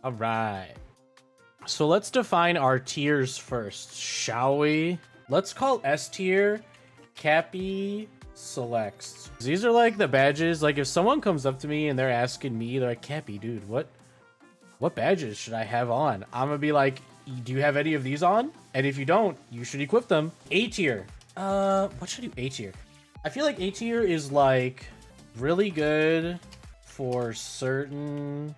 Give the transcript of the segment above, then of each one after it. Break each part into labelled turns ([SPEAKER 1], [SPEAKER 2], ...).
[SPEAKER 1] All right. So let's define our tiers first, shall we? Let's call S tier Kappy Selects. These are like the badges. Like if someone comes up to me and they're asking me, they're like, Kappy, dude, what badges should I have on? I'm gonna be like, do you have any of these on? And if you don't, you should equip them. A tier. What should I do A tier? I feel like A tier is like really good for certain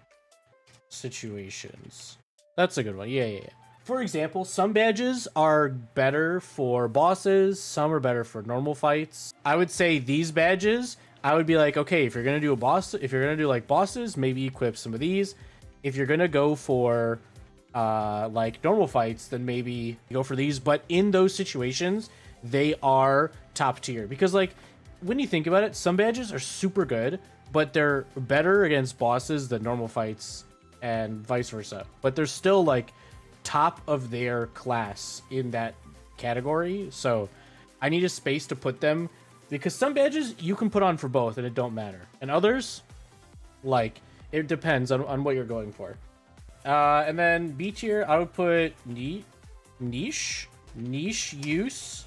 [SPEAKER 1] situations. That's a good one. Yeah. For example, some badges are better for bosses, some are better for normal fights. I would say these badges, I would be like, okay, if you're gonna do a boss, if you're gonna do like bosses, maybe equip some of these. If you're gonna go for like normal fights, then maybe go for these. But in those situations, they are top tier because like when you think about it, some badges are super good, but they're better against bosses than normal fights and vice versa. But they're still like top of their class in that category. So I need a space to put them because some badges you can put on for both and it don't matter. And others, like, it depends on what you're going for. And then B tier, I would put niche use,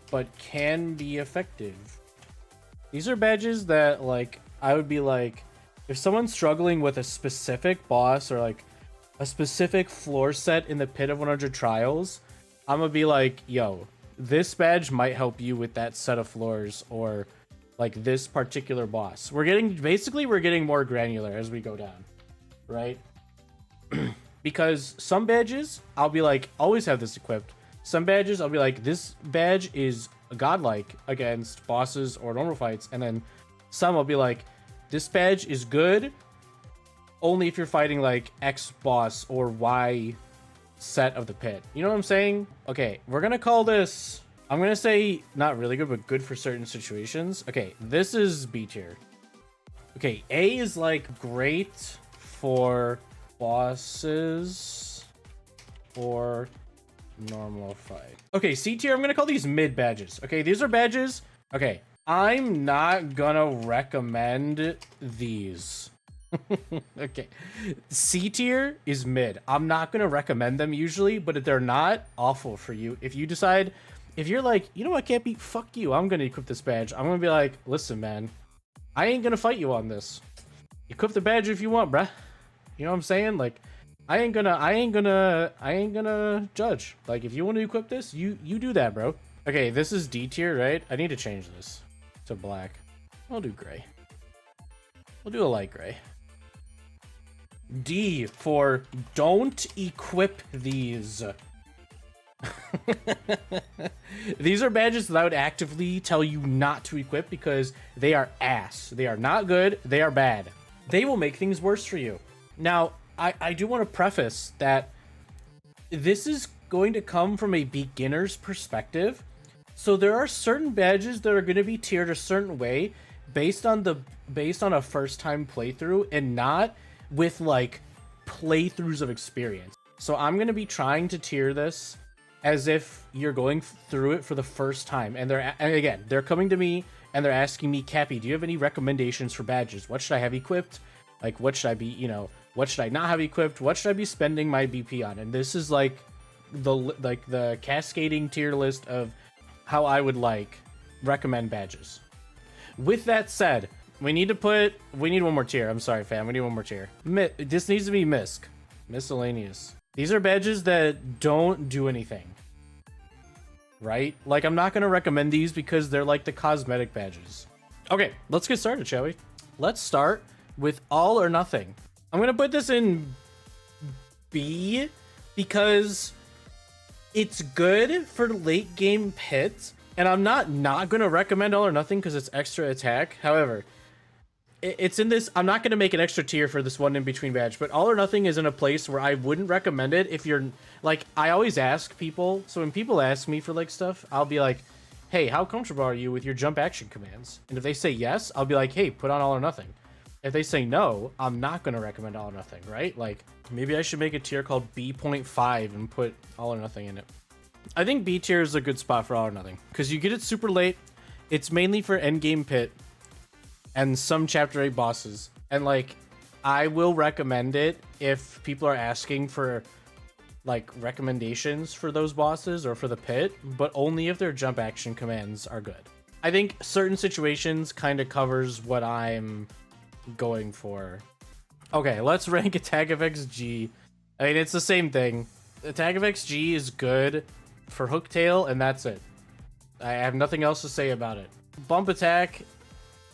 [SPEAKER 1] but can be effective. These are badges that like I would be like, if someone's struggling with a specific boss or like a specific floor set in the Pit of 100 Trials, I'm gonna be like, yo, this badge might help you with that set of floors or like this particular boss. We're getting more granular as we go down, right? Because some badges, I'll be like, always have this equipped. Some badges, I'll be like, this badge is godlike against bosses or normal fights. And then some I'll be like, this badge is good only if you're fighting like X boss or Y set of the pit. You know what I'm saying? Okay, we're gonna call this, I'm gonna say not really good, but good for certain situations. Okay, this is B tier. Okay, A is like great for bosses or normal fight. Okay, C tier, I'm gonna call these mid badges. Okay, these are badges. Okay, I'm not gonna recommend these. Okay, C tier is mid. I'm not gonna recommend them usually, but if they're not, awful for you. If you decide, if you're like, you know what, Kappy, fuck you, I'm gonna equip this badge. I'm gonna be like, listen, man, I ain't gonna fight you on this. Equip the badge if you want, bruh. You know what I'm saying? Like, I ain't gonna judge. Like, if you want to equip this, you do that, bro. Okay, this is D tier, right? I need to change this to black. I'll do gray. We'll do a light gray. D for don't equip these. These are badges that I would actively tell you not to equip because they are ass. They are not good. They are bad. They will make things worse for you. Now, I do want to preface that this is going to come from a beginner's perspective. So there are certain badges that are going to be tiered a certain way based on a first time playthrough and not with like playthroughs of experience. So I'm going to be trying to tier this as if you're going through it for the first time. And again, they're coming to me and they're asking me, Kappy, do you have any recommendations for badges? What should I have equipped? Like, what should I be, what should I not have equipped? What should I be spending my BP on? And this is like the cascading tier list of how I would like recommend badges. With that said, we need one more tier. I'm sorry, fam. We need one more tier. This needs to be miscellaneous. These are badges that don't do anything, right? Like, I'm not going to recommend these because they're like the cosmetic badges. Okay, let's get started, shall we? Let's start with all or nothing. I'm going to put this in B because it's good for late game pits, and I'm not going to recommend all or nothing because it's extra attack. However, it's in this, I'm not going to make an extra tier for this one in between badge, but all or nothing is in a place where I wouldn't recommend it if you're like, I always ask people, so when people ask me for like stuff, I'll be like, hey, how comfortable are you with your jump action commands? And if they say yes, I'll be like, hey, put on all or nothing. If they say no, I'm not going to recommend all or nothing, right? Like, maybe I should make a tier called B.5 and put all or nothing in it. I think B tier is a good spot for all or nothing because you get it super late. It's mainly for endgame pit and some chapter 8 bosses. And like, I will recommend it if people are asking for like recommendations for those bosses or for the pit, but only if their jump action commands are good. I think certain situations kind of covers what I'm going for. Okay, let's rank Attack of XG. I mean, it's the same thing. Attack of XG is good for Hooktail, and that's it. I have nothing else to say about it. Bump Attack.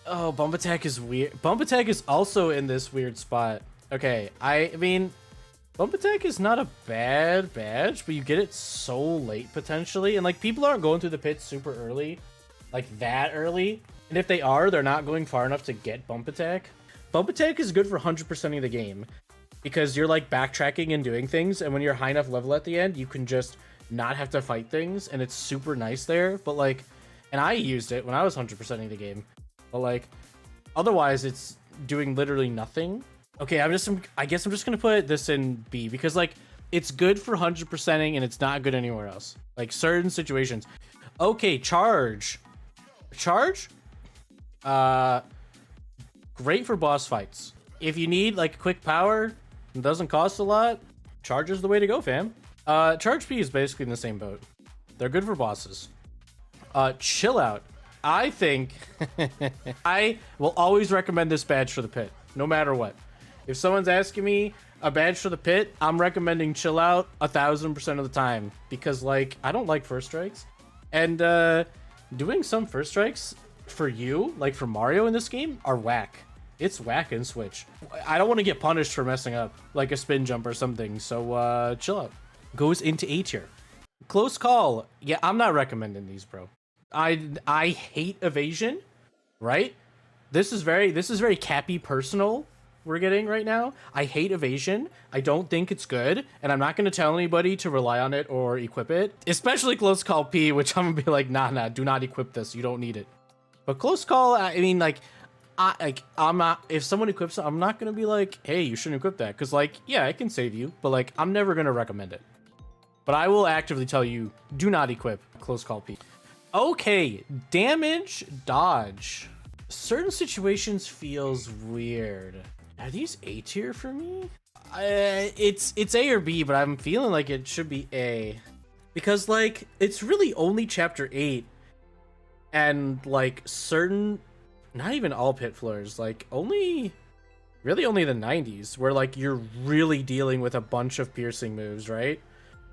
[SPEAKER 1] Oh, Bump Attack is weird. Bump Attack is also in this weird spot. Okay, I mean, Bump Attack is not a bad badge, but you get it so late potentially. And like, people aren't going through the pit super early, like that early. And if they are, they're not going far enough to get Bump Attack. Bump Attack is good for 100% of the game because you're like backtracking and doing things. And when you're high enough level at the end, you can just not have to fight things. And it's super nice there. But like, and I used it when I was 100%ing the game. But like, otherwise it's doing literally nothing. Okay, I guess I'm just gonna put this in B because like it's good for 100%ing and it's not good anywhere else. Like certain situations. Okay, charge. Great for boss fights. If you need like quick power and doesn't cost a lot, charge is the way to go, fam. Charge P is basically in the same boat. They're good for bosses. Chill out. I think I will always recommend this badge for the pit, no matter what. If someone's asking me a badge for the pit, I'm recommending Chill Out 1000% of the time because like I don't like first strikes, and doing some first strikes for you, like for Mario in this game, are whack. It's whack in Switch. I don't want to get punished for messing up like a spin jump or something, so Chill Out goes into A tier. Close Call. Yeah, I'm not recommending these, bro. I hate evasion, right? This is very Kappy personal we're getting right now. I hate evasion. I don't think it's good, and I'm not going to tell anybody to rely on it or equip it, especially Close Call P, which I'm going to be like, nah, do not equip this. You don't need it. But Close Call, I mean, like, I'm not, if someone equips it, I'm not going to be like, hey, you shouldn't equip that, because, like, yeah, it can save you, but, like, I'm never going to recommend it. But I will actively tell you, do not equip Close Call P. Okay, damage, dodge. Certain situations feels weird. Are these A tier for me? It's A or B, but I'm feeling like it should be A. Because, like, it's really only Chapter 8. And, like, certain... Not even all pit floors. Like, really only the 90s. Where, like, you're really dealing with a bunch of piercing moves, right?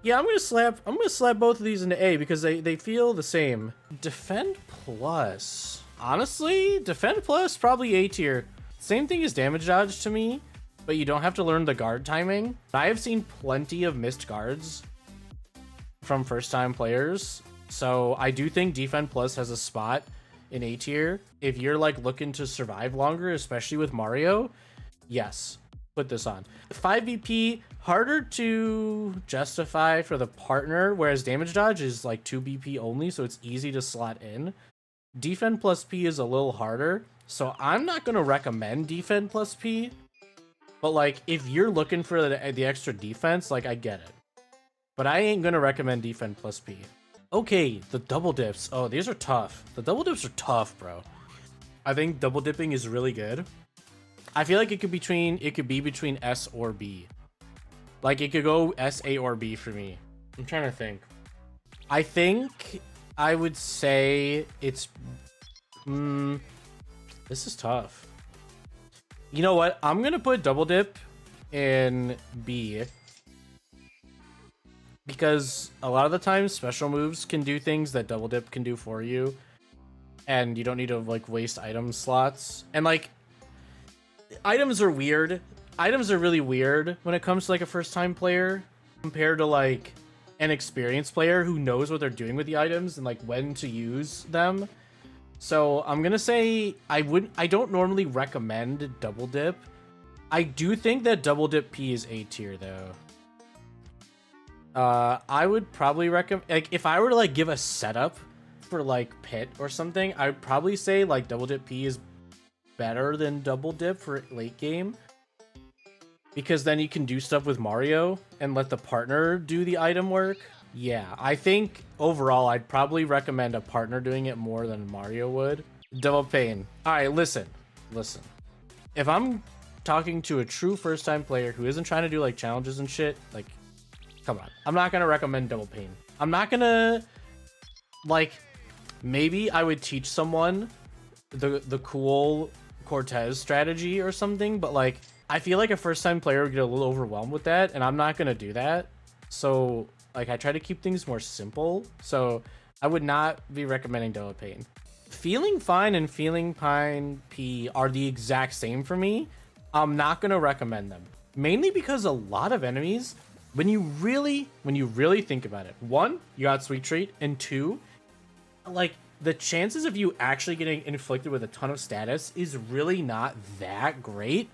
[SPEAKER 1] Yeah, I'm gonna slap both of these into A because they feel the same. Defend Plus. Honestly, Defend Plus probably A tier. Same thing as damage dodge to me, but you don't have to learn the guard timing. I have seen plenty of missed guards from first-time players, so I do think Defend Plus has a spot in A tier. If you're like looking to survive longer, especially with Mario, yes, put this on. 5 BP, harder to justify for the partner, whereas damage dodge is like 2 BP only, so it's easy to slot in. Defend plus P is a little harder, so I'm not going to recommend Defend plus P, but like if you're looking for the extra defense, like I get it. But I ain't going to recommend Defend plus P. Okay, the double dips. Oh, these are tough. The double dips are tough, bro. I think double dipping is really good. I feel like it could be between S or B. Like it could go S, A, or B for me. I'm trying to think. I think I would say it's... this is tough. You know what? I'm going to put double dip in B. Because a lot of the times special moves can do things that double dip can do for you. And you don't need to like waste item slots. And like, items are weird. Items are really weird when it comes to like a first time player compared to like an experienced player who knows what they're doing with the items and like when to use them. So I'm gonna say I don't normally recommend double dip. I do think that double dip P is A tier though. I would probably recommend, like if I were to like give a setup for like pit or something, I'd probably say like double dip P is better than double dip for late game, because then you can do stuff with Mario and let the partner do the item work. Yeah, I think overall I'd probably recommend a partner doing it more than Mario would. Double pain. All right, listen. If I'm talking to a true first-time player who isn't trying to do like challenges and shit, like, come on. I'm not gonna recommend double pain. I'm not gonna, like, maybe I would teach someone the cool Cortez strategy or something, but like, I feel like a first-time player would get a little overwhelmed with that, and I'm not gonna do that. So, like, I try to keep things more simple. So, I would not be recommending double pain. Feeling Fine and Feeling Pine P are the exact same for me. I'm not gonna recommend them, mainly because a lot of enemies, when you really think about it, one, you got Sweet Treat, and two, like, the chances of you actually getting inflicted with a ton of status is really not that great.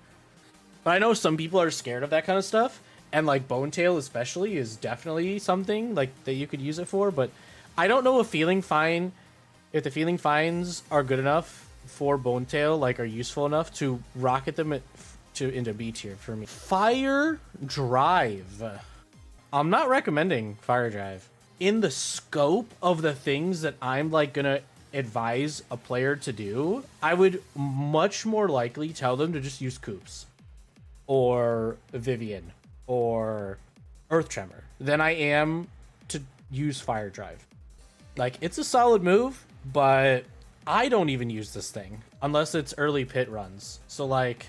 [SPEAKER 1] But I know some people are scared of that kind of stuff, and like Bone Tail especially is definitely something like that you could use it for. But I don't know if Feeling Fine, if the Feeling Fines are good enough for Bone Tail, like are useful enough to rocket them into B tier for me. Fire Drive. I'm not recommending Fire Drive. In the scope of the things that I'm like gonna advise a player to do, I would much more likely tell them to just use Coops or Vivian or Earth Tremor than I am to use Fire Drive. Like, it's a solid move, but I don't even use this thing unless it's early pit runs. So like,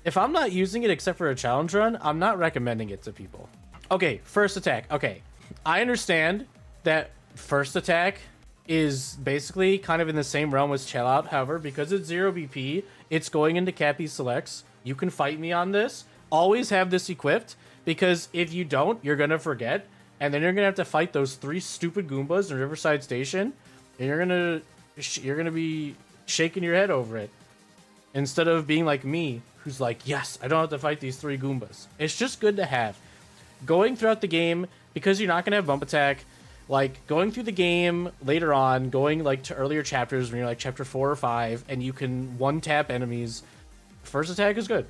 [SPEAKER 1] if I'm not using it except for a challenge run, I'm not recommending it to people. Okay, first attack. Okay, I understand that first attack is basically kind of in the same realm as Chill Out. However, because it's 0 BP, it's going into Kappy selects. You can fight me on this. Always have this equipped, because if you don't, you're gonna forget, and then you're gonna have to fight those 3 stupid Goombas in Riverside Station, and you're gonna be shaking your head over it, instead of being like me, who's like, yes, I don't have to fight these 3 Goombas. It's just good to have. Going throughout the game, because you're not gonna have bump attack, like going through the game later on, going like to earlier chapters when you're like chapter 4 or 5, and you can one tap enemies. First attack is good.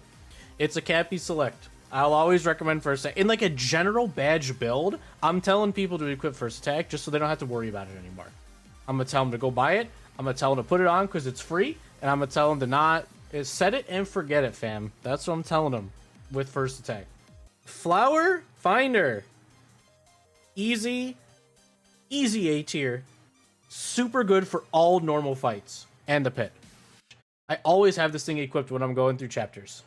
[SPEAKER 1] It's a Kappy select. I'll always recommend first attack. In like a general badge build, I'm telling people to equip first attack just so they don't have to worry about it anymore. I'm gonna tell them to go buy it. I'm gonna tell them to put it on because it's free, and I'm gonna tell them to not set it and forget it, fam. That's what I'm telling them with first attack. Flower Finder. Easy A tier. Super good for all normal fights and the pit. I always have this thing equipped when I'm going through chapters.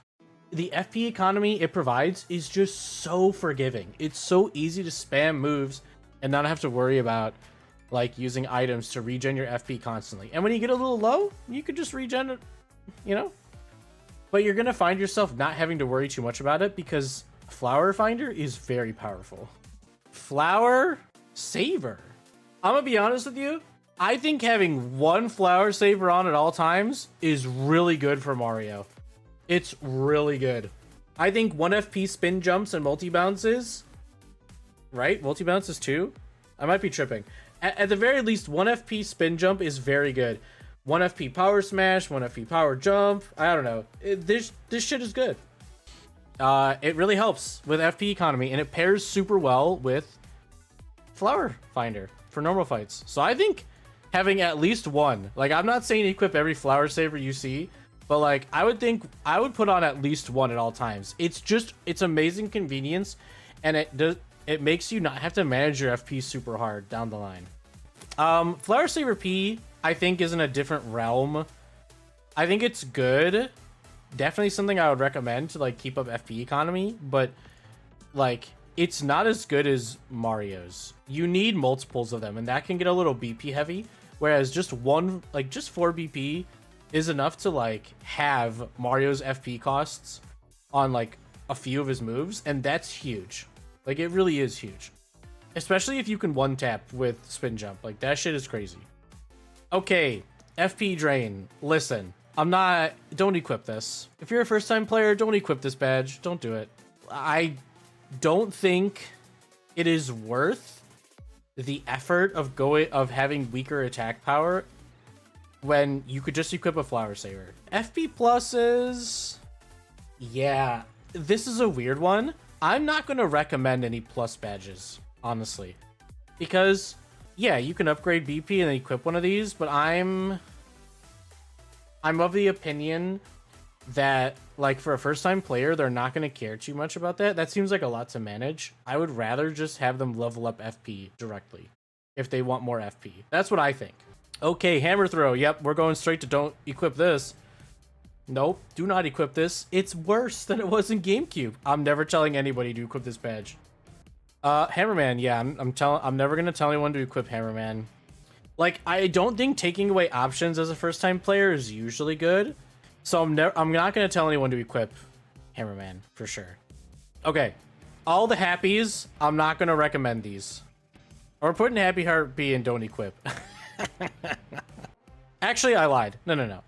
[SPEAKER 1] The FP economy it provides is just so forgiving. It's so easy to spam moves and not have to worry about like using items to regen your FP constantly. And when you get a little low, you could just regen it, you know? But you're gonna find yourself not having to worry too much about it because Flower Finder is very powerful. Flower Saver. I'm gonna be honest with you. I think having one Flower Saver on at all times is really good for Mario. It's really good. I think 1 FP spin jumps and multi-bounces, right? Multi-bounces too? I might be tripping. At the very least, 1 FP spin jump is very good. 1 FP power smash, 1 FP power jump. I don't know. This shit is good. It really helps with FP economy, and it pairs super well with Flower Finder for normal fights. So I think having at least one, like I'm not saying equip every Flower Saver you see, but like I would put on at least one at all times. It's amazing convenience, and it makes you not have to manage your FP super hard down the line. Flower Saver P I think is in a different realm. I think it's good. Definitely something I would recommend to like keep up FP economy, but like it's not as good as Mario's. You need multiples of them, and that can get a little BP heavy, whereas just 4 BP is enough to like have Mario's FP costs on like a few of his moves, and that's huge. Like it really is huge, especially if you can one tap with spin jump. Like that shit is crazy. Okay, FP drain. Listen, don't equip this. If you're a first time player, don't equip this badge. Don't do it. I don't think it is worth the effort of having weaker attack power when you could just equip a Flower Saver. FP pluses, yeah, this is a weird one. I'm not going to recommend any plus badges, honestly, because yeah, you can upgrade BP and then equip one of these, but I'm of the opinion that, like, for a first-time player, they're not going to care too much about that. That seems like a lot to manage. I would rather just have them level up FP directly if they want more FP. That's what I think. Okay, hammer throw. Yep, we're going straight to don't equip this. Nope, do not equip this. It's worse than it was in GameCube. I'm never telling anybody to equip this badge. Hammerman, yeah, I'm never gonna tell anyone to equip Hammerman. Like, I don't think taking away options as a first-time player is usually good. So I'm not gonna tell anyone to equip Hammerman for sure. Okay, all the happies, I'm not gonna recommend these. Or putting Happy Heart B and don't equip. Actually, I lied. No.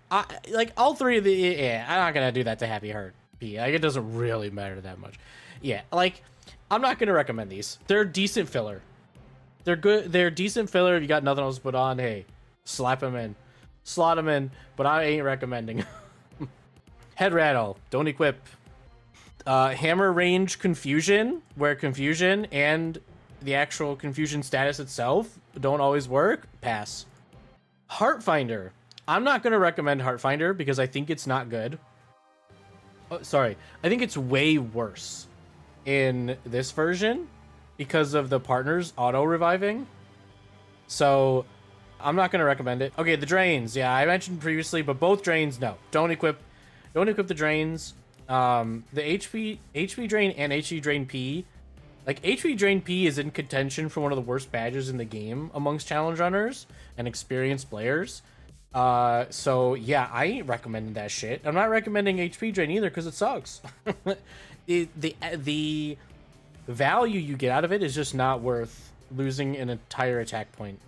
[SPEAKER 1] Like, all three of the... Yeah, I'm not going to do that to Happy Heart B. Like, it doesn't really matter that much. Yeah, like, I'm not going to recommend these. They're decent filler. They're good. They're decent filler. If you got nothing else to put on, hey, slap them in. Slot them in, but I ain't recommending. Head Rattle. Don't equip. Hammer Range Confusion, where Confusion and the actual Confusion status itself don't always work. Pass. Heartfinder. I'm not going to recommend Heartfinder because I think it's not good. Oh, sorry. I think it's way worse in this version because of the partners auto-reviving. So I'm not going to recommend it. Okay, the drains. Yeah, I mentioned previously, but both drains, no. Don't equip the drains. The HP drain and HP drain P. Like, HP Drain P is in contention for one of the worst badges in the game amongst challenge runners and experienced players. So, yeah, I ain't recommending that shit. I'm not recommending HP Drain either because it sucks. The value you get out of it is just not worth losing an entire attack point.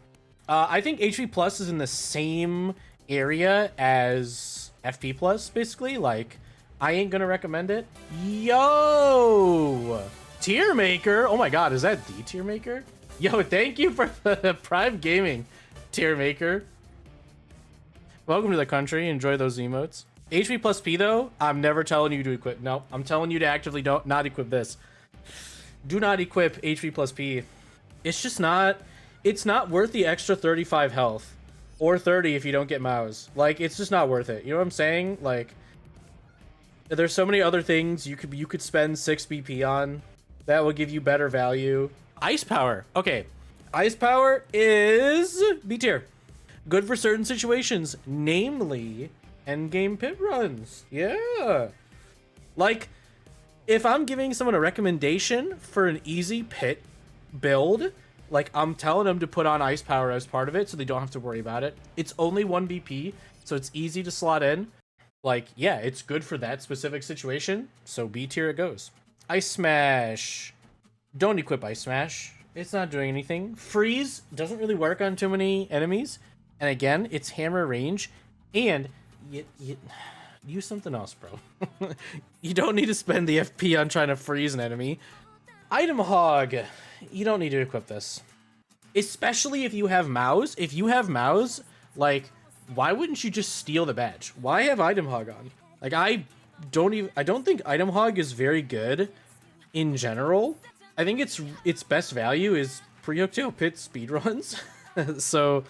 [SPEAKER 1] I think HP Plus is in the same area as FP Plus, basically. Like, I ain't gonna recommend it. Yo! Tiermaker? Oh my god, is that the Tiermaker? Yo, thank you for the Prime Gaming, Tiermaker. Welcome to the country. Enjoy those emotes. HP plus P, though, I'm never telling you to equip. No, I'm telling you to actively not equip this. Do not equip HP plus P. It's just not... It's not worth the extra 35 health. Or 30 if you don't get mouse. Like, it's just not worth it. You know what I'm saying? Like, there's so many other things you could spend 6 BP on that will give you better value. Ice Power. Okay. Ice Power is B tier. Good for certain situations, namely endgame pit runs. Yeah. Like, if I'm giving someone a recommendation for an easy pit build, like, I'm telling them to put on Ice Power as part of it so they don't have to worry about it. It's only 1 BP, so it's easy to slot in. Like, yeah, it's good for that specific situation, so B tier it goes. Ice Smash. Don't equip Ice Smash. It's not doing anything. Freeze doesn't really work on too many enemies. And again, it's hammer range. And you use something else, bro. You don't need to spend the FP on trying to freeze an enemy. Item Hog. You don't need to equip this. Especially if you have Mouse. If you have Mouse, like, why wouldn't you just steal the badge? Why have Item Hog on? Like, I don't think Item Hog is very good in general. I think its best value is pre-Octo Pit speedruns. So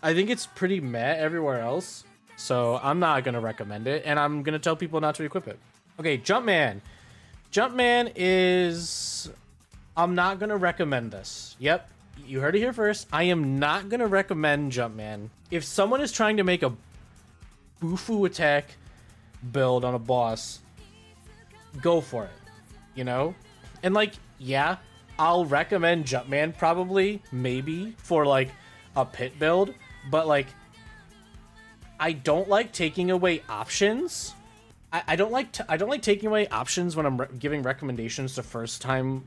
[SPEAKER 1] I think it's pretty meh everywhere else. So I'm not gonna recommend it, and I'm gonna tell people not to equip it. Okay, Jumpman. Jumpman is... I'm not gonna recommend this. Yep, you heard it here first. I am not gonna recommend Jumpman. If someone is trying to make a Bufu attack build on a boss, go for it, you know? And, like, yeah, I'll recommend Jumpman probably, maybe, for, like, a pit build, but, like, I don't like taking away options. I don't like taking away options when I'm giving recommendations to first-time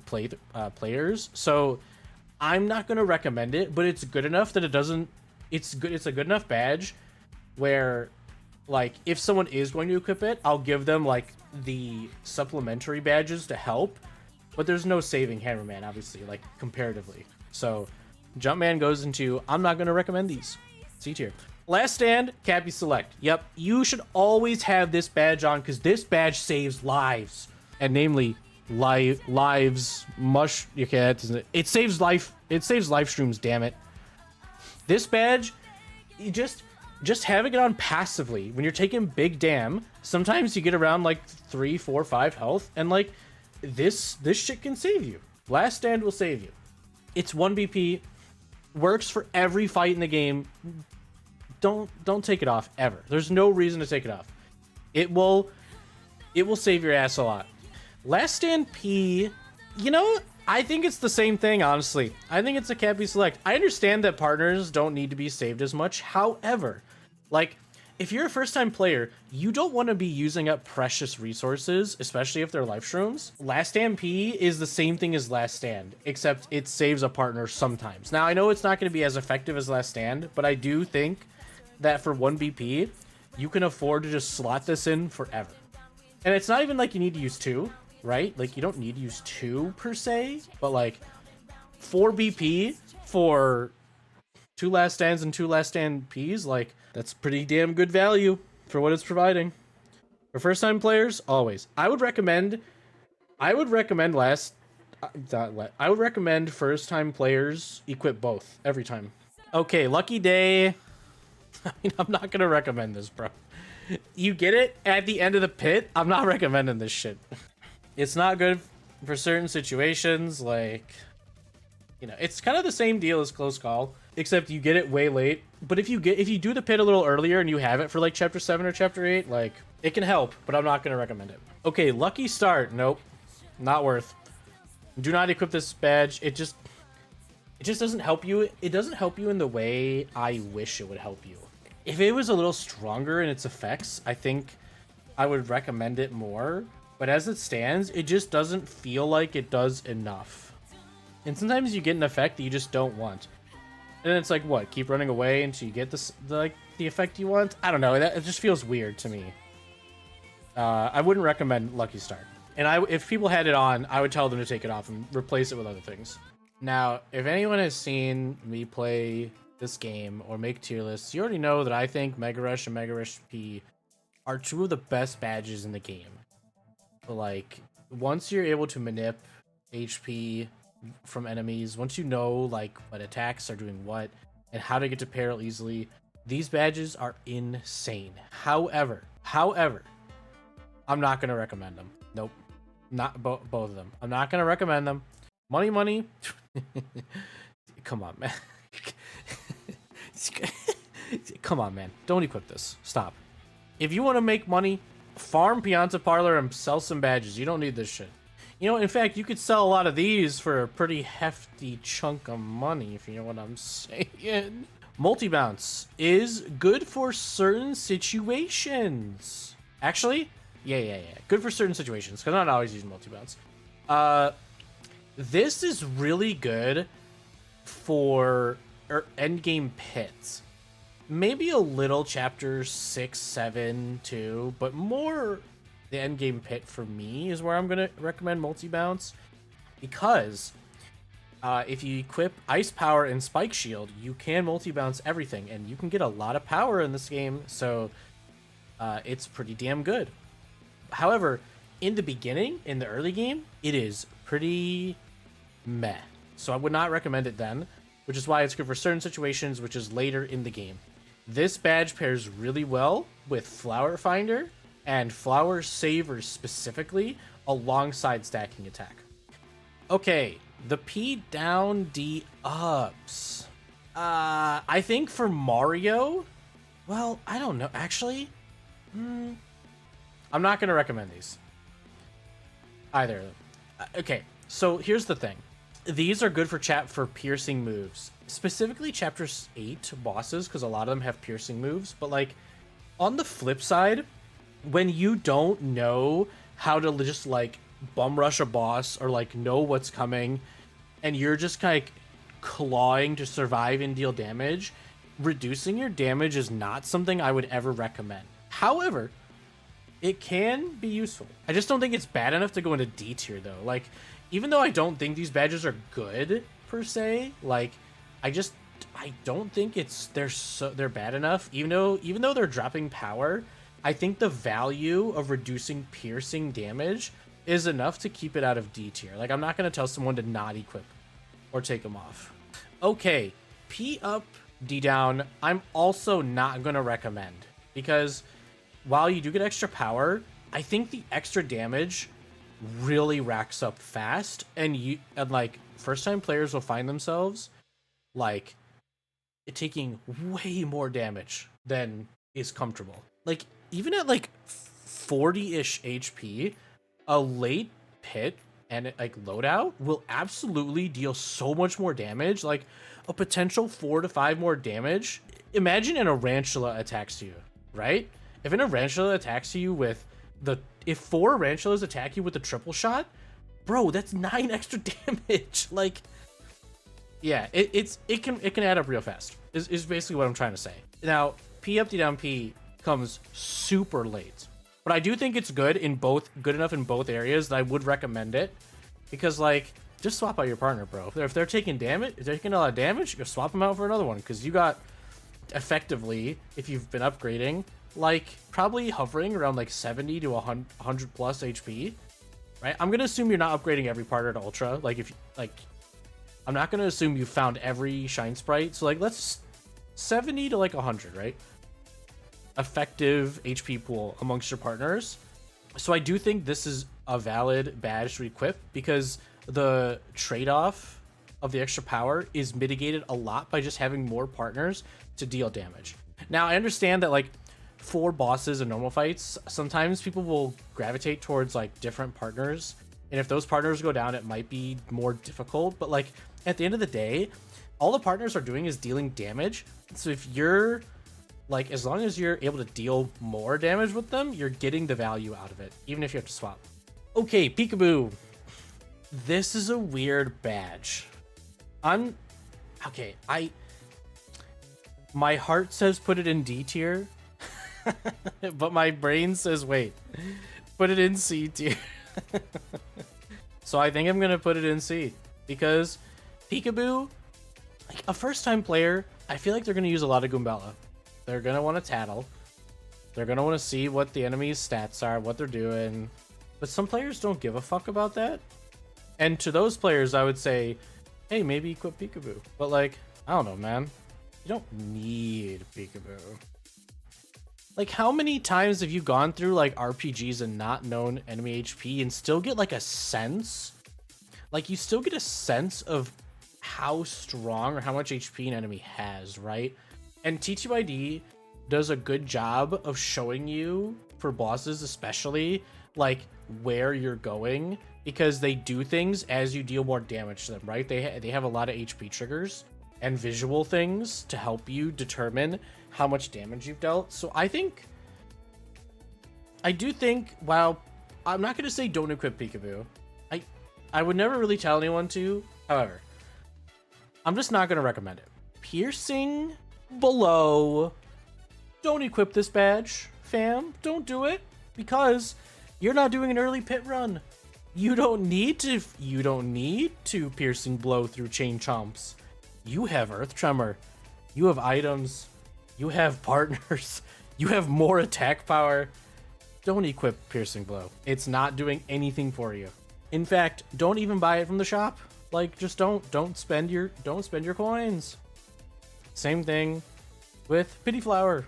[SPEAKER 1] players, so I'm not gonna recommend it, but it's good enough that it doesn't... It's a good enough badge where, like, if someone is going to equip it, I'll give them, like, the supplementary badges to help, but there's no saving Hammerman, obviously, like, comparatively. So, Jumpman goes into, I'm not going to recommend these. C tier. Last Stand, Kappy Select. Yep, you should always have this badge on, because this badge saves lives. And namely, lives, okay, it saves life, it saves live streams, damn it. This badge, just having it on passively when you're taking big damn, sometimes you get around like 3, 4, 5 health, and like this shit can save you. Last Stand will save you. It's 1 BP, works for every fight in the game. Don't take it off ever. There's no reason to take it off. It will save your ass a lot. Last Stand P, you know, I think it's the same thing, honestly. I think it's a Kappy select. I understand that partners don't need to be saved as much. However, like, if you're a first-time player, you don't want to be using up precious resources, especially if they're life shrooms. Last Stand P is the same thing as Last Stand, except it saves a partner sometimes. Now, I know it's not going to be as effective as Last Stand, but I do think that for 1 BP, you can afford to just slot this in forever. And it's not even like you need to use 2, right? Like, you don't need to use 2 per se, but like 4 BP for 2 Last Stands and 2 Last Stand Ps, like, that's pretty damn good value for what it's providing. For first time players, always. I would recommend first time players equip both every time. Okay, Lucky Day. I mean, I'm not gonna recommend this, bro. You get it at the end of the pit. I'm not recommending this shit. It's not good for certain situations, like, you know, it's kind of the same deal as Close Call, except you get it way late. But if you do the pit a little earlier and you have it for like chapter 7 or chapter 8, like, it can help, but I'm not gonna recommend it. Okay, Lucky Start. Nope, not worth. Do not equip this badge. It just doesn't help you. It doesn't help you in the way I wish it would help you. If it was a little stronger in its effects, I think I would recommend it more. But as it stands, it just doesn't feel like it does enough. And sometimes you get an effect that you just don't want. And it's like, what? Keep running away until you get the effect you want? I don't know. It just feels weird to me. I wouldn't recommend Lucky Start. And if people had it on, I would tell them to take it off and replace it with other things. Now, if anyone has seen me play this game or make tier lists, you already know that I think Mega Rush and Mega Rush P are 2 of the best badges in the game. Like, once you're able to manip HP from enemies, once you know like what attacks are doing what and how to get to peril easily, these badges are insane. However, I'm not gonna recommend them. Nope, not both of them. I'm not gonna recommend them. Money. Come on, man. Come on, man. Don't equip this. Stop. If you want to make money, farm Pianta Parlor and sell some badges. You don't need this shit. You know, in fact, you could sell a lot of these for a pretty hefty chunk of money, if you know what I'm saying. Multibounce is good for certain situations. Actually, yeah. Good for certain situations, because I'm not always using Multibounce. This is really good for endgame pits. Maybe a little chapter 6, 7 too, but more the endgame pit for me is where I'm gonna recommend Multibounce, because if you equip Ice Power and Spike Shield, you can Multibounce everything, and you can get a lot of power in this game, so it's pretty damn good. However, in the beginning, in the early game, it is pretty meh, so I would not recommend it then, which is why it's good for certain situations, which is later in the game. This badge pairs really well with Flower Finder and Flower Saver specifically, alongside stacking attack. Okay, the P down, D ups. I think for Mario, well, I don't know, actually. I'm not going to recommend these. Either of them. Okay, so here's the thing. These are good for piercing moves, specifically chapter 8 bosses, because a lot of them have piercing moves. But like, on the flip side, when you don't know how to just like bum rush a boss or like know what's coming, and you're just kind of clawing to survive and deal damage, reducing your damage is not something I would ever recommend. However, it can be useful. I just don't think it's bad enough to go into D tier though. Like, even though I don't think these badges are good per se, like, I don't think they're bad enough. Even though they're dropping power, I think the value of reducing piercing damage is enough to keep it out of D tier. Like, I'm not gonna tell someone to not equip or take them off. Okay, P up D down, I'm also not going to recommend, because while you do get extra power, I think the extra damage really racks up fast, and like first time players will find themselves like taking way more damage than is comfortable. Like even at like 40-ish HP, a late pit and like loadout will absolutely deal so much more damage, like a potential 4 to 5 more damage. Imagine an Arantula attacks you, right? If an Arantula attacks you with if 4 Arantulas attack you with a triple shot, bro, that's 9 extra damage. Like, yeah, it can add up real fast. Is basically what I'm trying to say. Now, P up, D down, P comes super late, but I do think it's good enough in both areas that I would recommend it, because like just swap out your partner, bro. If they're taking damage, if they're taking a lot of damage, you swap them out for another one, because you got effectively, if you've been upgrading, like probably hovering around like 70 to 100 plus HP, right? I'm gonna assume you're not upgrading every partner to ultra. Like if like, I'm not gonna assume you found every shine sprite. So like let's 70 to like 100, right? Effective HP pool amongst your partners. So I do think this is a valid badge to equip, because the trade-off of the extra power is mitigated a lot by just having more partners to deal damage. Now I understand that like for bosses and normal fights, sometimes people will gravitate towards like different partners, and if those partners go down, it might be more difficult. But like at the end of the day, all the partners are doing is dealing damage. So if you're like, as long as you're able to deal more damage with them, you're getting the value out of it, even if you have to swap. Okay, Peekaboo. This is a weird badge. Okay, my heart says put it in D tier, but my brain says wait, put it in C tier. So I think I'm gonna put it in C, because Peekaboo, like a first time player, I feel like they're gonna use a lot of Goombella. They're gonna want to tattle. They're gonna want to see what the enemy's stats are, what they're doing. But some players don't give a fuck about that. And to those players, I would say, hey, maybe equip Peekaboo. But like, I don't know, man. You don't need Peekaboo. Like, how many times have you gone through like RPGs and not known enemy HP and still get like a sense? Like, you still get a sense of how strong or how much HP an enemy has, right? And TTYD does a good job of showing you, for bosses especially, like where you're going, because they do things as you deal more damage to them, right? They have a lot of HP triggers and visual things to help you determine how much damage you've dealt. So I do think, while I'm not going to say don't equip Peekaboo, I would never really tell anyone to. However, I'm just not going to recommend it. Piercing below, don't equip this badge, fam. Don't do it, because you're not doing an early pit run. You don't need to piercing blow through chain chomps. You have earth tremor, you have items, you have partners, you have more attack power. Don't equip piercing blow. It's not doing anything for you. In fact, don't even buy it from the shop. Like, just don't spend your coins. Same thing with Pity Flower.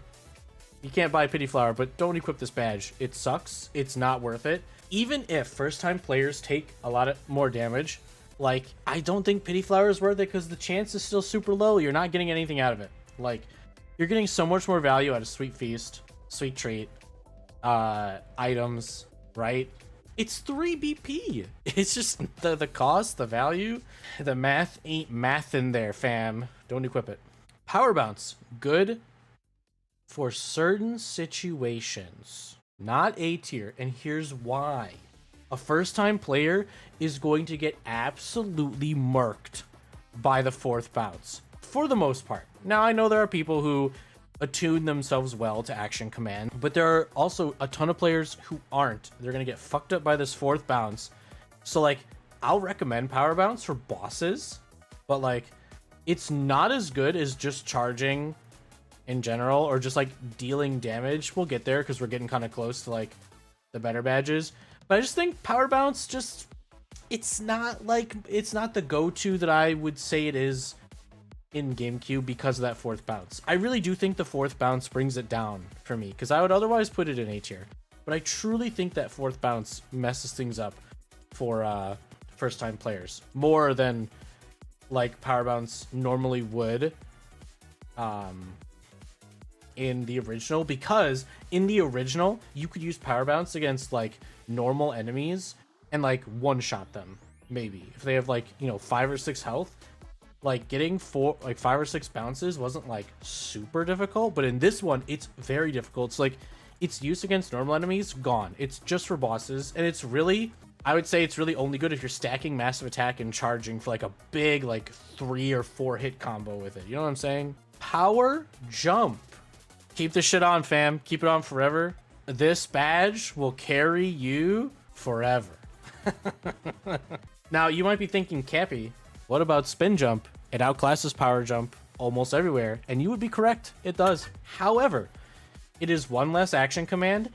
[SPEAKER 1] You can't buy Pity Flower, but don't equip this badge. It sucks. It's not worth it. Even if first-time players take a lot more damage, like, I don't think Pity Flower is worth it, because the chance is still super low. You're not getting anything out of it. Like, you're getting so much more value out of Sweet Feast, Sweet Treat, items, right? It's 3 BP. It's just the cost, the value, the math ain't math in there, fam. Don't equip it. Power Bounce, good for certain situations, not A tier, and here's why. A first-time player is going to get absolutely murked by the 4th bounce, for the most part. Now, I know there are people who attune themselves well to action command, but there are also a ton of players who aren't. They're gonna get fucked up by this 4th bounce. So like, I'll recommend Power Bounce for bosses, but like, it's not as good as just charging in general, or just like dealing damage. We'll get there, because we're getting kind of close to like the better badges. But I just think Power Bounce, it's not the go-to that I would say it is in GameCube because of that fourth bounce. I really do think the fourth bounce brings it down for me, because I would otherwise put it in A tier. But I truly think that fourth bounce messes things up for first-time players more than like power bounce normally would in the original, because in the original you could use power bounce against like normal enemies and like one-shot them, maybe if they have like, you know, 5 or 6 health. Like getting 5 or 6 bounces wasn't like super difficult, but in this one it's very difficult. It's like its use against normal enemies gone. It's just for bosses, and it's really, I would say it's really only good if you're stacking massive attack and charging for like a big like 3 or 4 hit combo with it. You know what I'm saying? Power jump. Keep this shit on, fam. Keep it on forever. This badge will carry you forever. Now you might be thinking, Kappy, what about spin jump? It outclasses power jump almost everywhere, and you would be correct. It does. However, it is one less action command,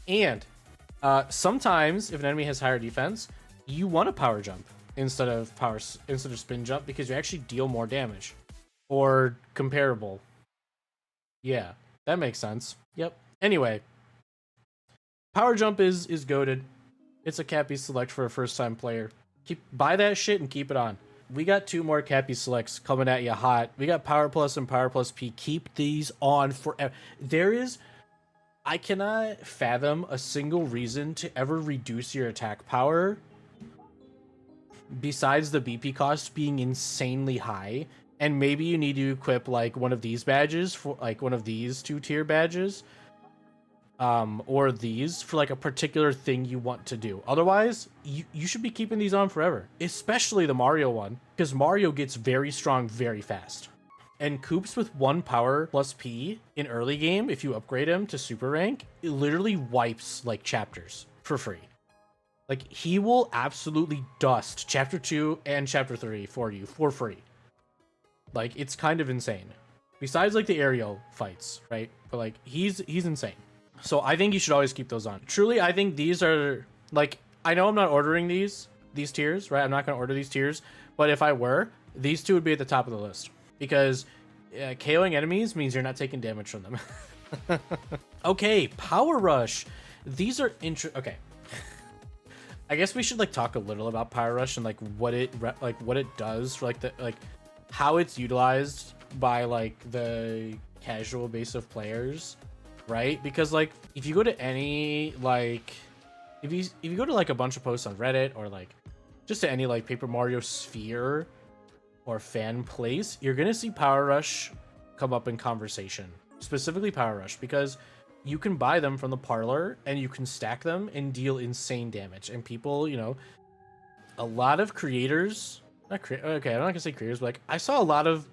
[SPEAKER 1] and sometimes if an enemy has higher defense, you want a power jump instead of spin jump, because you actually deal more damage or comparable. Yeah, that makes sense. Yep. Anyway, power jump is goated. It's a Kappy select for a first-time player. Buy that shit and keep it on. We got 2 more Kappy selects coming at you hot. We got Power Plus and Power Plus P. Keep these on forever. I cannot fathom a single reason to ever reduce your attack power besides the BP cost being insanely high. And maybe you need to equip like one of these badges for like one of these 2-tier badges. Or these for like a particular thing you want to do. Otherwise, you should be keeping these on forever, especially the Mario one, because Mario gets very strong very fast. And Koops with 1 power plus P in early game, if you upgrade him to super rank, it literally wipes like chapters for free. Like he will absolutely dust chapter 2 and chapter 3 for you for free. Like it's kind of insane. Besides like the aerial fights, right? But like he's insane. So I think you should always keep those on. Truly, I think these are, like, I know I'm not ordering these tiers, right? I'm not going to order these tiers. But if I were, these 2 would be at the top of the list. Because KOing enemies means you're not taking damage from them. Okay, Power Rush. These are okay. I guess we should, like, talk a little about Power Rush and, like, what it does for, like, how it's utilized by, like, the casual base of players. Right? Because like if you go to any like if you go to like a bunch of posts on Reddit or like just to any like Paper Mario sphere or fan place, you're gonna see Power Rush come up in conversation. Specifically Power Rush, because you can buy them from the parlor and you can stack them and deal insane damage. And people, you know, a lot of creators, okay, I'm not gonna say creators, but like I saw a lot of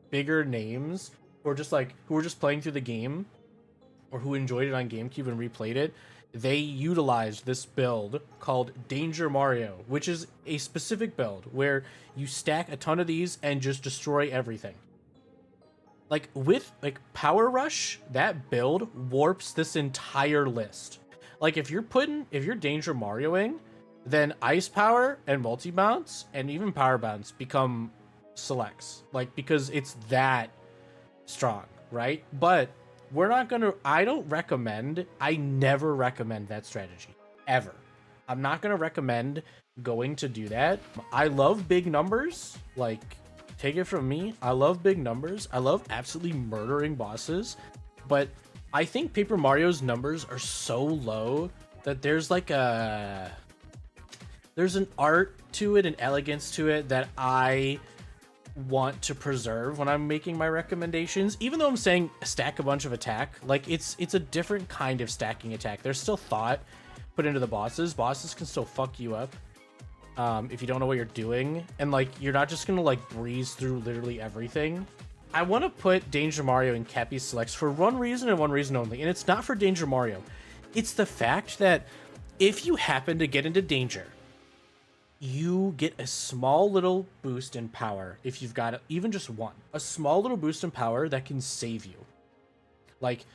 [SPEAKER 1] bigger names who were just playing through the game, or who enjoyed it on GameCube and replayed it. They utilized this build called Danger Mario, which is a specific build where you stack a ton of these and just destroy everything. Like with like Power Rush, that build warps this entire list. Like if you're Danger Marioing, then Ice Power and Multibounce and even Power Bounce become selects. Like because it's that strong, right? But I never recommend that strategy, ever. I'm not gonna recommend going to do that. I love big numbers, like, take it from me. I love big numbers. I love absolutely murdering bosses, but I think Paper Mario's numbers are so low that there's an art to it, an elegance to it that I want to preserve when I'm making my recommendations. Even though I'm saying stack a bunch of attack, like it's a different kind of stacking attack. There's still thought put into the bosses. Bosses can still fuck you up if you don't know what you're doing, and like you're not just gonna like breeze through literally everything. I want to put Danger Mario in Kappy selects for one reason and one reason only, and it's not for Danger Mario. It's the fact that if you happen to get into danger, you get a small little boost in power. If you've got even just one, a small little boost in power that can save you. Like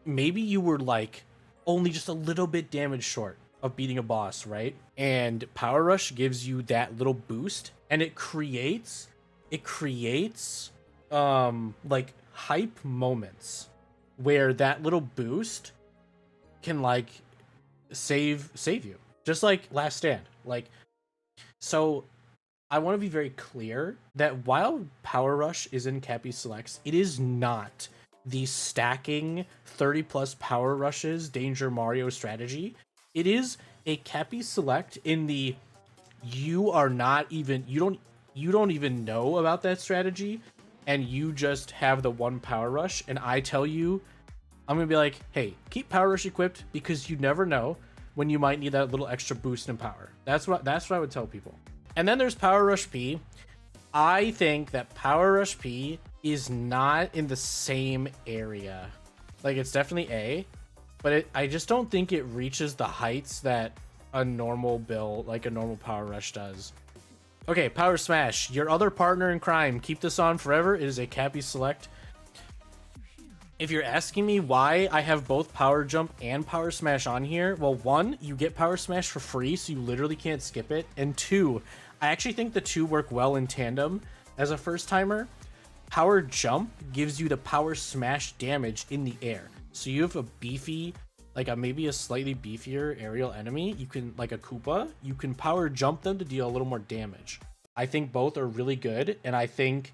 [SPEAKER 1] maybe you were like only just a little bit damage short of beating a boss, right? And Power Rush gives you that little boost, and it creates like hype moments where that little boost can like save you, just like Last Stand. Like, so I want to be very clear that while Power Rush is in Kappy Selects, it is not the stacking 30 plus Power Rushes Danger Mario strategy. It is a Kappy Select in the you don't even know about that strategy, and you just have the one Power Rush, and I tell you, I'm gonna be like, hey, keep Power Rush equipped because you never know when you might need that little extra boost in power. That's what I would tell people. And then there's Power Rush P. I think that Power Rush P is not in the same area. Like, it's definitely A, but I just don't think it reaches the heights that a normal build, like a normal Power Rush does. Okay, Power Smash, your other partner in crime. Keep this on forever. It is a Kappy Select. If you're asking me why I have both Power Jump and Power Smash on here, well, one, you get Power Smash for free, so you literally can't skip it. And two, I actually think the two work well in tandem. As a first timer, Power Jump gives you the Power Smash damage in the air. So you have a beefy, like maybe a slightly beefier aerial enemy, you can, like a Koopa, you can Power Jump them to deal a little more damage. I think both are really good, and I think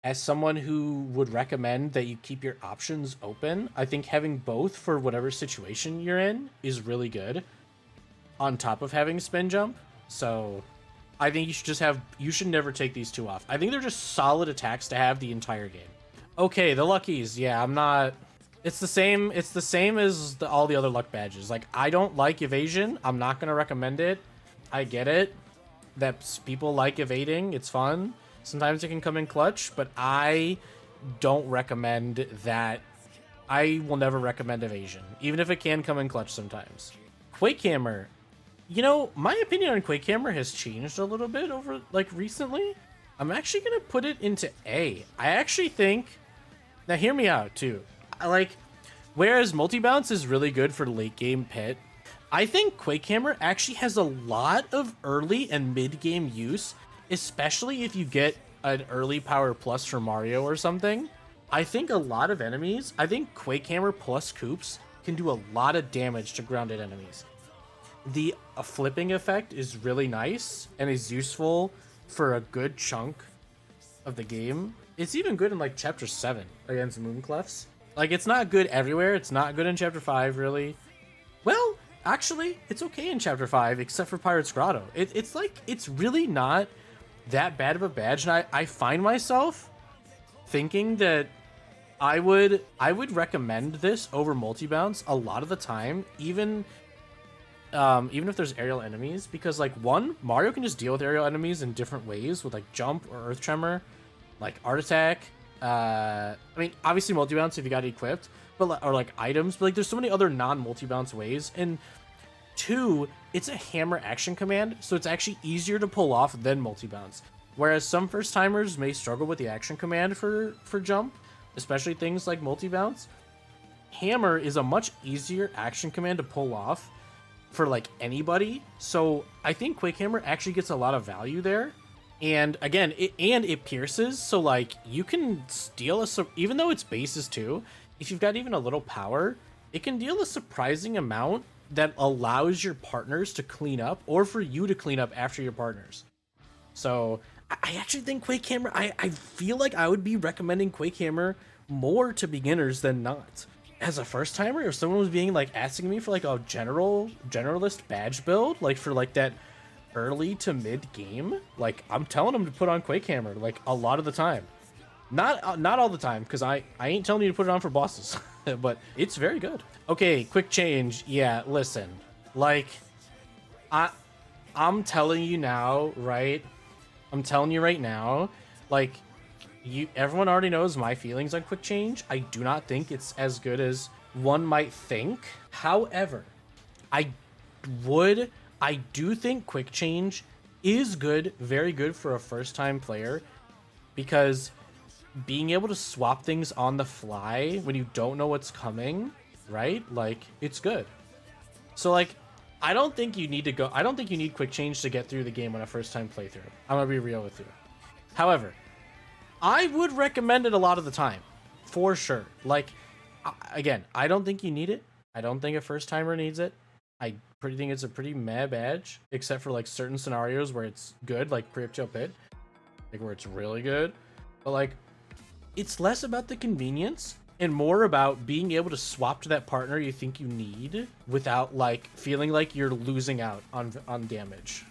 [SPEAKER 1] as someone who would recommend that you keep your options open, I think having both for whatever situation you're in is really good on top of having Spin Jump. So I think you should never take these two off. I think they're just solid attacks to have the entire game. Okay, the Luckies. Yeah, I'm not... It's the same as all the other luck badges. Like, I don't like evasion. I'm not going to recommend it. I get it that people like evading. It's fun. Sometimes it can come in clutch, but I don't recommend that. I will never recommend evasion, even if it can come in clutch sometimes. Quake Hammer. You know, my opinion on Quake Hammer has changed a little bit over, like, recently. I'm actually going to put it into A. I actually think... Now, hear me out, too. Whereas Multibounce is really good for late game pit, I think Quake Hammer actually has a lot of early and mid game use, especially if you get an early power plus for Mario or something. I think a lot of enemies, I think Quake Hammer plus Koops can do a lot of damage to grounded enemies. The flipping effect is really nice and is useful for a good chunk of the game. It's even good in like Chapter 7 against Moonclefs. Like, it's not good everywhere. It's not good in Chapter 5, really. Well, actually, it's okay in Chapter 5, except for Pirate's Grotto. It's really not that bad of a badge, and I find myself thinking that I would recommend this over Multibounce a lot of the time, even if there's aerial enemies, because, like, one, Mario can just deal with aerial enemies in different ways with, like, Jump or Earth Tremor, like Art Attack. I mean, obviously Multibounce if you got it equipped, but or like items, but like there's so many other non-Multibounce ways. And two, it's a hammer action command, so it's actually easier to pull off than Multibounce. Whereas some first timers may struggle with the action command for Jump, especially things like Multibounce. Hammer is a much easier action command to pull off for like anybody. So I think Quake Hammer actually gets a lot of value there. And again, it pierces, so like you can steal even though it's bases too, if you've got even a little power, it can deal a surprising amount that allows your partners to clean up, or for you to clean up after your partners. So I actually think Quake Hammer, I feel like I would be recommending Quake Hammer more to beginners than not. As a first timer, if someone was being like asking me for like a generalist badge build, like for like that early to mid game, like I'm telling them to put on Quake Hammer like a lot of the time. Not all the time, because I ain't telling you to put it on for bosses, but it's very good. Okay, quick change. Yeah, listen, like I'm telling you now, right? I'm telling you right now, like everyone already knows my feelings on quick change. I do not think it's as good as one might think. However, I do think quick change is good, very good for a first time player, because being able to swap things on the fly when you don't know what's coming, right? Like, it's good. So like, I don't think you need quick change to get through the game on a first time playthrough. I'm gonna be real with you. However, I would recommend it a lot of the time, for sure. Like, again, I don't think you need it. I don't think a first timer needs it. I think it's a pretty meh badge, except for like certain scenarios where it's good, like pre-up pit, like where it's really good. But like, it's less about the convenience and more about being able to swap to that partner you think you need without like feeling like you're losing out on damage.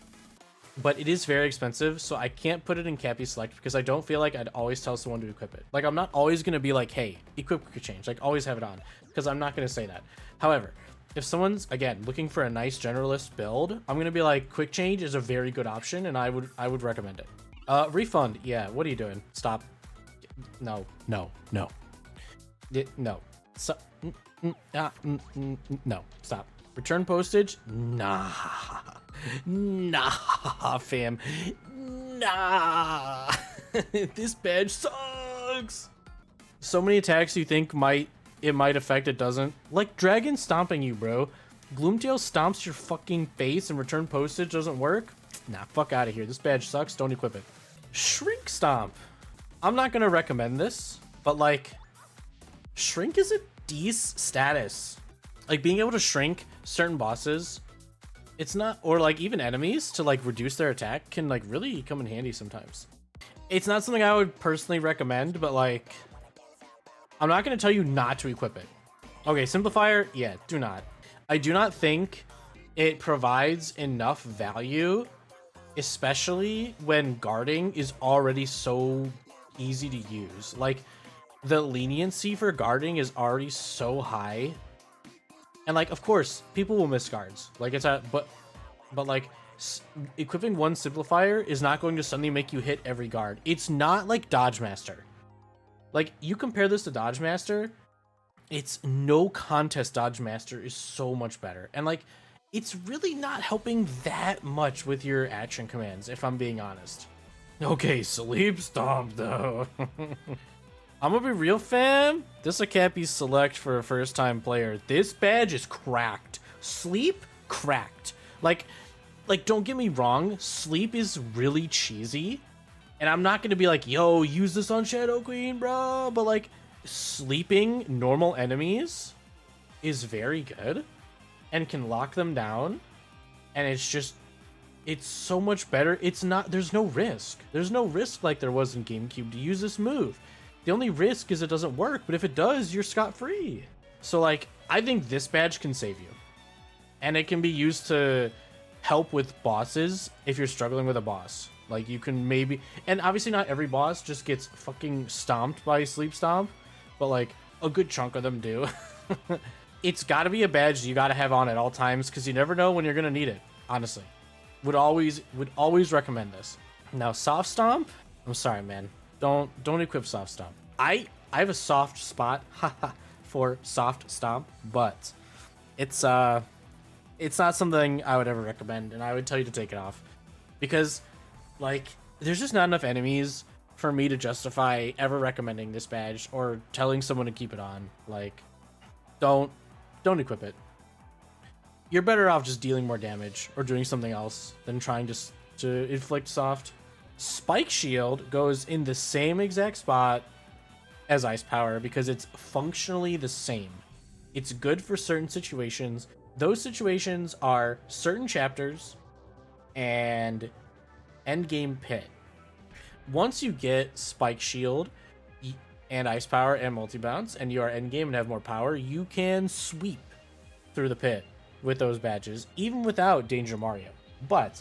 [SPEAKER 1] But it is very expensive, so I can't put it in Kappy Select because I don't feel like I'd always tell someone to equip it. Like, I'm not always going to be like, hey, equip quick change, like always have it on, because I'm not going to say that. However, if someone's, again, looking for a nice generalist build, I'm going to be like, quick change is a very good option, and I would recommend it. Refund, yeah, what are you doing? Stop. No. No. So, no, stop. Return postage? Nah, fam. Nah. This badge sucks. So many attacks you think it might affect, it doesn't. Like Dragon stomping you, bro. Gloomtail stomps your fucking face and return postage doesn't work? Nah, fuck out of here. This badge sucks. Don't equip it. Shrink Stomp. I'm not gonna recommend this, but like, Shrink is a decent status. Like being able to shrink certain bosses, it's not, or like even enemies to like reduce their attack can like really come in handy sometimes. It's not something I would personally recommend, but like, I'm not going to tell you not to equip it. Okay, Simplifier, yeah, do not. I do not think it provides enough value, especially when guarding is already so easy to use. Like, the leniency for guarding is already so high. And like, of course, people will miss guards. Like, it's a, but like, equipping one Simplifier is not going to suddenly make you hit every guard. It's not like Dodge Master. Like, you compare this to Dodge Master, it's no contest. Dodge Master is so much better. And like, it's really not helping that much with your action commands, if I'm being honest. Okay, Sleep Stomp though. I'm gonna be real, fam. This is a Kappy Select for a first time player. This badge is cracked. Sleep, cracked. Like don't get me wrong, Sleep is really cheesy. And I'm not gonna be like, yo, use this on Shadow Queen, bro. But like, sleeping normal enemies is very good and can lock them down. And it's so much better. It's not, there's no risk. There's no risk like there was in GameCube to use this move. The only risk is it doesn't work, but if it does, you're scot-free. So like, I think this badge can save you. And it can be used to help with bosses if you're struggling with a boss. Like, you can maybe, and obviously not every boss just gets fucking stomped by Sleep Stomp, but like a good chunk of them do. It's got to be a badge you got to have on at all times because you never know when you're gonna need it. Honestly, would always recommend this. Now, Soft Stomp. I'm sorry, man. Don't equip Soft Stomp. I have a soft spot for Soft Stomp, but it's not something I would ever recommend, and I would tell you to take it off because, like, there's just not enough enemies for me to justify ever recommending this badge or telling someone to keep it on. Like, don't equip it. You're better off just dealing more damage or doing something else than trying to inflict soft. Spike Shield goes in the same exact spot as Ice Power because it's functionally the same. It's good for certain situations. Those situations are certain chapters and endgame pit. Once you get Spike Shield and Ice Power and Multibounce and you are endgame and have more power, you can sweep through the pit with those badges, even without Danger Mario. But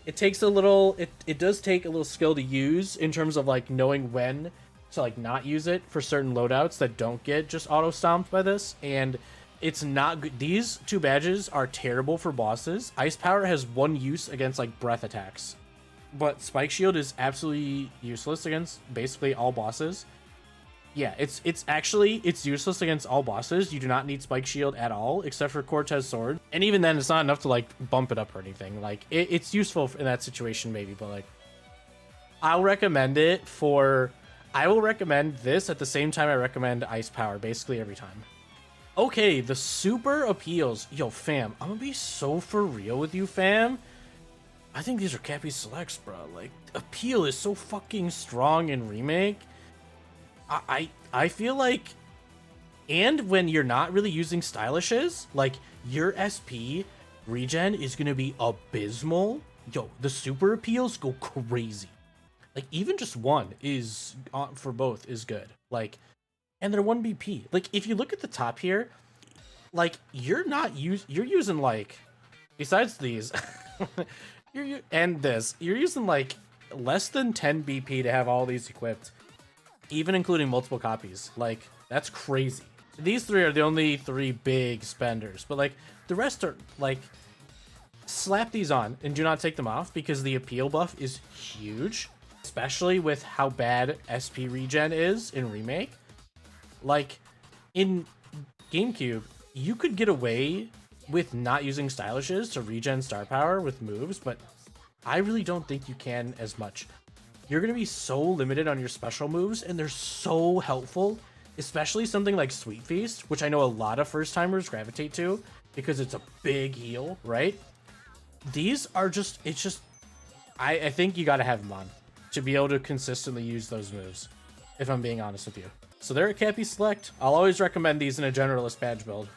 [SPEAKER 1] it takes a little, it does take a little skill to use in terms of like knowing when to like not use it for certain loadouts that don't get just auto stomped by this. And it's not good. These two badges are terrible for bosses. Ice Power has one use against like breath attacks, but Spike Shield is absolutely useless against basically all bosses. Yeah, it's useless against all bosses. You do not need Spike Shield at all, except for Cortez Sword. And even then, it's not enough to like bump it up or anything. Like, it's useful in that situation maybe, but like, I will recommend this at the same time I recommend Ice Power, basically every time. Okay, the super appeals. Yo, fam, I'm gonna be so for real with you, fam. I think these are Kappy Selects, bro. Like, appeal is so fucking strong in Remake. I feel like, and when you're not really using stylishes, like your SP regen is gonna be abysmal. Yo, the super appeals go crazy. Like even just one is for both is good. Like, and they're 1 BP. Like if you look at the top here, like you're using like, besides these, and this, you're using like less than 10 BP to have all these equipped, even including multiple copies. Like that's crazy. These three are the only 3 big spenders, but like the rest are like, slap these on and do not take them off because the appeal buff is huge, especially with how bad SP regen is in Remake. Like in GameCube, you could get away with not using stylishes to regen star power with moves, but I really don't think you can as much. You're going to be so limited on your special moves, and they're so helpful, especially something like Sweet Feast, which I know a lot of first-timers gravitate to because it's a big heal, right? These are just, it's just, I think you got to have them on to be able to consistently use those moves, if I'm being honest with you. So they're a Kappy select. I'll always recommend these in a generalist badge build.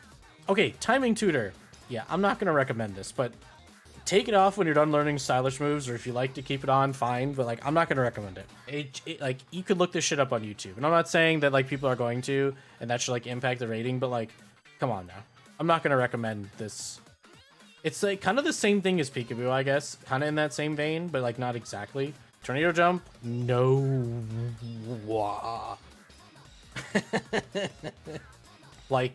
[SPEAKER 1] Okay, timing tutor. Yeah, I'm not going to recommend this, but take it off when you're done learning stylish moves, or if you like to keep it on, fine, but like I'm not going to recommend it. Like you could look this shit up on YouTube, and I'm not saying that like people are going to, and that should like impact the rating, but like, come on now. I'm not going to recommend this. It's like kind of the same thing as Peekaboo, I guess, kind of in that same vein, but like not exactly. Tornado jump, no. Like,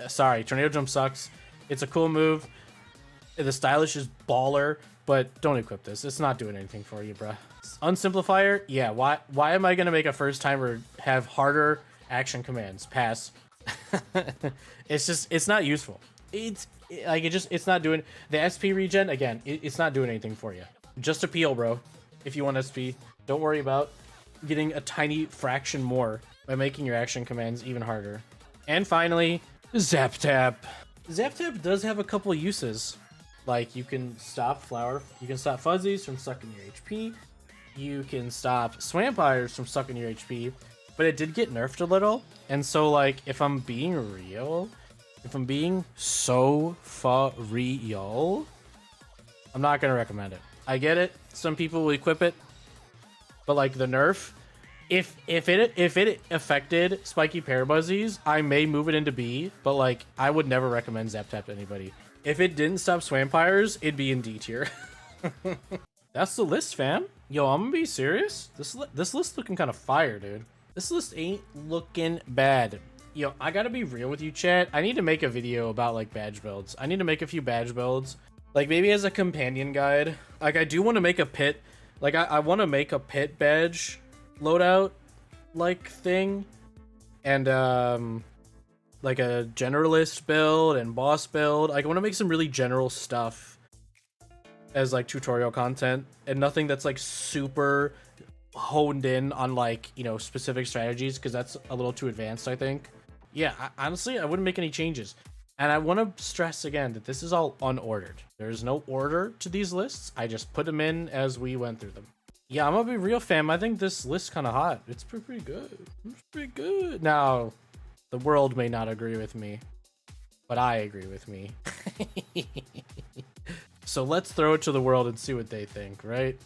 [SPEAKER 1] sorry, tornado jump sucks. It's a cool move. The stylish is baller, but don't equip this. It's not doing anything for you, bruh. Unsimplifier, yeah. Why am I gonna make a first timer have harder action commands? Pass. It's not useful. It's not doing the SP regen again. It's not doing anything for you. Just appeal, bro. If you want SP, don't worry about getting a tiny fraction more by making your action commands even harder. And finally, Zap Tap. Zap Tap does have a couple uses. Like you can stop fuzzies from sucking your HP. You can stop swampires from sucking your HP, but it did get nerfed a little. And so like, if I'm being real, if I'm being so for real, I'm not gonna recommend it. I get it. Some people will equip it, but like the nerf, if it affected spiky parabuzzies, I may move it into B, but like I would never recommend Zap Tap to anybody. If it didn't stop swampires, it'd be in D tier. That's the list, fam. Yo, I'm gonna be serious. This list looking kind of fire, dude. This list ain't looking bad. Yo, I gotta be real with you, chat. I need to make a video about like badge builds. I need to make a few badge builds, like maybe as a companion guide. Like I do want to make a pit. Like I want to make a pit badge loadout like thing, and like a generalist build and boss build. Like I want to make some really general stuff as like tutorial content, and nothing that's like super honed in on like, you know, specific strategies, because that's a little too advanced, I think. Yeah, honestly, I wouldn't make any changes. And I want to stress again that this is all unordered. There's no order to these lists. I just put them in as we went through them. Yeah, I'm gonna be real, fam. I think this list's kind of hot. It's pretty good. It's pretty good. Now, the world may not agree with me, but I agree with me. So let's throw it to the world and see what they think, right?